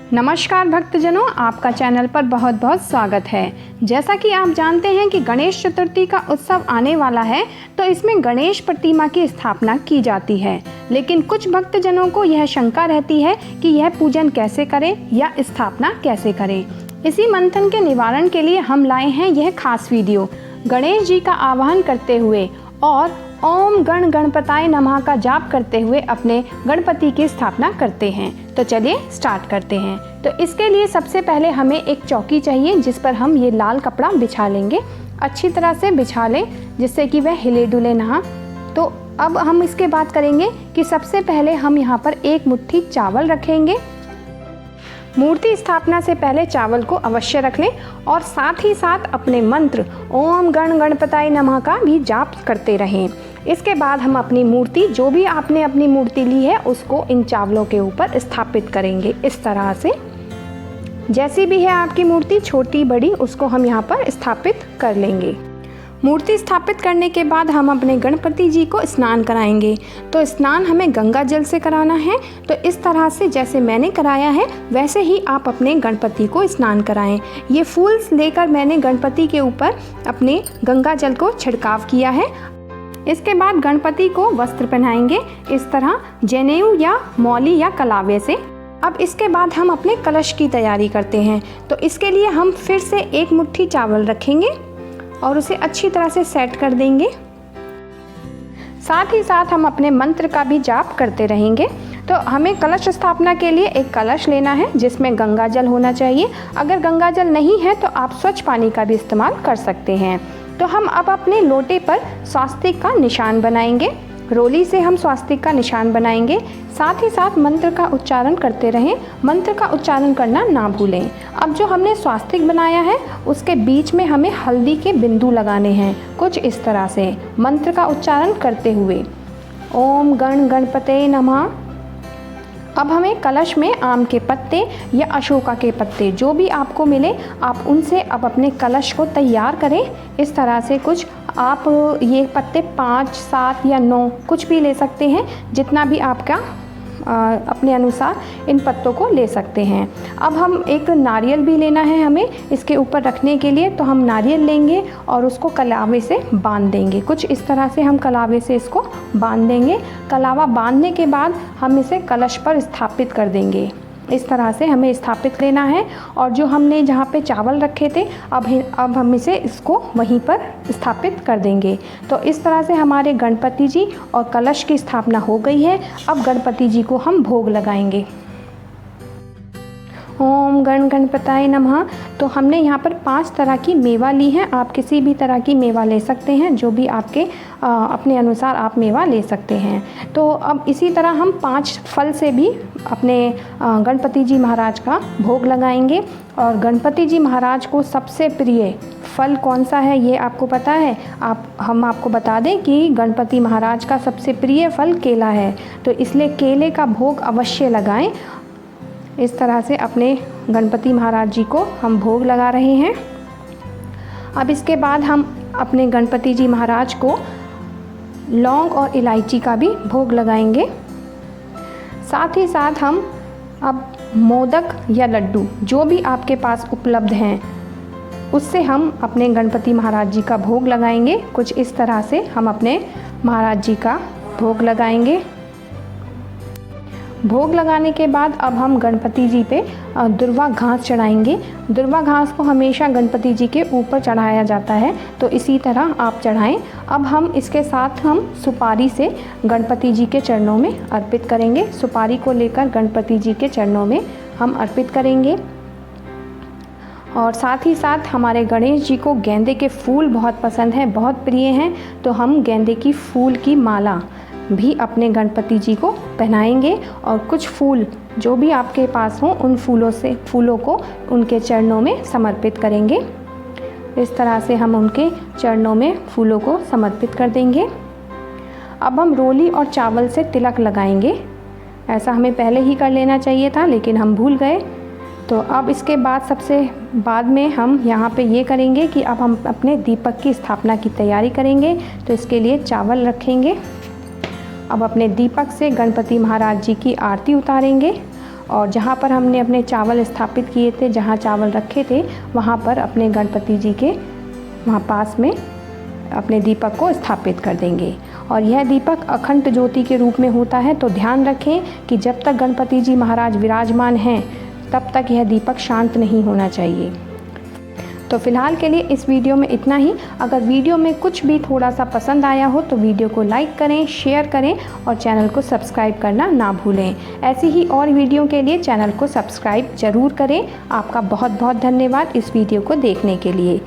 नमस्कार भक्तजनों, आपका चैनल पर बहुत बहुत स्वागत है। जैसा कि आप जानते हैं कि गणेश चतुर्थी का उत्सव आने वाला है, तो इसमें गणेश प्रतिमा की स्थापना की जाती है। लेकिन कुछ भक्तजनों को यह शंका रहती है कि यह पूजन कैसे करें या स्थापना कैसे करें। इसी मंथन के निवारण के लिए हम लाए हैं यह खास वीडियो। गणेश जी का आवाहन करते हुए और ओम गण गणपताय नमः का जाप करते हुए अपने गणपति की स्थापना करते हैं। तो चलिए स्टार्ट करते हैं। तो इसके लिए सबसे पहले हमें एक चौकी चाहिए जिस पर हम ये लाल कपड़ा बिछा लेंगे। अच्छी तरह से बिछा लें जिससे कि वह हिले डुले ना। तो अब हम इसके बाद करेंगे कि सबसे पहले हम यहाँ पर एक मुट्ठी चावल रखेंगे। मूर्ति स्थापना से पहले चावल को अवश्य रख लें और साथ ही साथ अपने मंत्र ओम गण गणपताय नमः का भी जाप करते रहें। इसके बाद हम अपनी मूर्ति, जो भी आपने अपनी मूर्ति ली है, उसको इन चावलों के ऊपर स्थापित करेंगे। इस तरह से जैसी भी है आपकी मूर्ति, छोटी बड़ी, उसको हम यहाँ पर स्थापित कर लेंगे। मूर्ति स्थापित करने के बाद हम अपने गणपति जी को स्नान कराएंगे। तो स्नान हमें गंगा जल से कराना है। तो इस तरह से जैसे मैंने कराया है वैसे ही आप अपने गणपति को स्नान कराएं। ये फूल लेकर मैंने गणपति के ऊपर अपने गंगा जल को छिड़काव किया है। इसके बाद गणपति को वस्त्र पहनाएंगे, इस तरह जनेऊ या मौली या कलावे से। अब इसके बाद हम अपने कलश की तैयारी करते हैं। तो इसके लिए हम फिर से एक मुट्ठी चावल रखेंगे और उसे अच्छी तरह से सेट कर देंगे। साथ ही साथ हम अपने मंत्र का भी जाप करते रहेंगे। तो हमें कलश स्थापना के लिए एक कलश लेना है जिसमें गंगा जल होना चाहिए। अगर गंगा जल नहीं है तो आप स्वच्छ पानी का भी इस्तेमाल कर सकते हैं। तो हम अब अपने लोटे पर स्वास्तिक का निशान बनाएंगे। रोली से हम स्वास्तिक का निशान बनाएंगे। साथ ही साथ मंत्र का उच्चारण करते रहें। मंत्र का उच्चारण करना ना भूलें। अब जो हमने स्वास्तिक बनाया है उसके बीच में हमें हल्दी के बिंदु लगाने हैं, कुछ इस तरह से मंत्र का उच्चारण करते हुए ओम गण गणपते नमः। अब हमें कलश में आम के पत्ते या अशोका के पत्ते, जो भी आपको मिले, आप उनसे अब अपने कलश को तैयार करें। इस तरह से कुछ आप ये पत्ते 5, 7 या 9 कुछ भी ले सकते हैं, जितना भी आपका अपने अनुसार इन पत्तों को ले सकते हैं। अब हम एक नारियल भी लेना है हमें इसके ऊपर रखने के लिए। तो हम नारियल लेंगे और उसको कलावे से बांध देंगे। कुछ इस तरह से हम कलावे से इसको बांध देंगे। कलावा बांधने के बाद हम इसे कलश पर स्थापित कर देंगे। इस तरह से हमें स्थापित लेना है। और जो हमने जहाँ पे चावल रखे थे अब हम इसको वहीं पर स्थापित कर देंगे। तो इस तरह से हमारे गणपति जी और कलश की स्थापना हो गई है। अब गणपति जी को हम भोग लगाएंगे। ओम गण गणपताय नमः। तो हमने यहाँ पर 5 तरह की मेवा ली है। आप किसी भी तरह की मेवा ले सकते हैं, जो भी आपके अपने अनुसार आप मेवा ले सकते हैं। तो अब इसी तरह हम 5 फल से भी अपने गणपति जी महाराज का भोग लगाएंगे। और गणपति जी महाराज को सबसे प्रिय फल कौन सा है ये आपको पता है? हम आपको बता दें कि गणपति महाराज का सबसे प्रिय फल केला है। तो इसलिए केले का भोग अवश्य लगाएं। इस तरह से अपने गणपति महाराज जी को हम भोग लगा रहे हैं। अब इसके बाद हम अपने गणपति जी महाराज को लौंग और इलायची का भी भोग लगाएंगे। साथ ही साथ हम अब मोदक या लड्डू, जो भी आपके पास उपलब्ध हैं, उससे हम अपने गणपति महाराज जी का भोग लगाएंगे। कुछ इस तरह से हम अपने महाराज जी का भोग लगाएंगे। भोग लगाने के बाद अब हम गणपति जी पे दुर्वा घास चढ़ाएंगे। दुर्वा घास को हमेशा गणपति जी के ऊपर चढ़ाया जाता है, तो इसी तरह आप चढ़ाएं। अब हम इसके साथ हम सुपारी से गणपति जी के चरणों में अर्पित करेंगे। सुपारी को लेकर गणपति जी के चरणों में हम अर्पित करेंगे। और साथ ही साथ हमारे गणेश जी को गेंदे के फूल बहुत पसंद हैं, बहुत प्रिय हैं। तो हम गेंदे की फूल की माला भी अपने गणपति जी को पहनाएंगे। और कुछ फूल जो भी आपके पास हों, उन फूलों को उनके चरणों में समर्पित करेंगे। इस तरह से हम उनके चरणों में फूलों को समर्पित कर देंगे। अब हम रोली और चावल से तिलक लगाएंगे। ऐसा हमें पहले ही कर लेना चाहिए था, लेकिन हम भूल गए। तो अब इसके बाद सबसे बाद में हम यहाँ पे ये करेंगे कि अब हम अपने दीपक की स्थापना की तैयारी करेंगे। तो इसके लिए चावल रखेंगे। अब अपने दीपक से गणपति महाराज जी की आरती उतारेंगे और जहाँ पर हमने अपने चावल स्थापित किए थे, जहाँ चावल रखे थे, वहाँ पर अपने गणपति जी के वहाँ पास में अपने दीपक को स्थापित कर देंगे। और यह दीपक अखंड ज्योति के रूप में होता है, तो ध्यान रखें कि जब तक गणपति जी महाराज विराजमान हैं तब तक यह दीपक शांत नहीं होना चाहिए। तो फिलहाल के लिए इस वीडियो में इतना ही। अगर वीडियो में कुछ भी थोड़ा सा पसंद आया हो तो वीडियो को लाइक करें, शेयर करें और चैनल को सब्सक्राइब करना ना भूलें। ऐसी ही और वीडियो के लिए चैनल को सब्सक्राइब ज़रूर करें। आपका बहुत बहुत धन्यवाद इस वीडियो को देखने के लिए।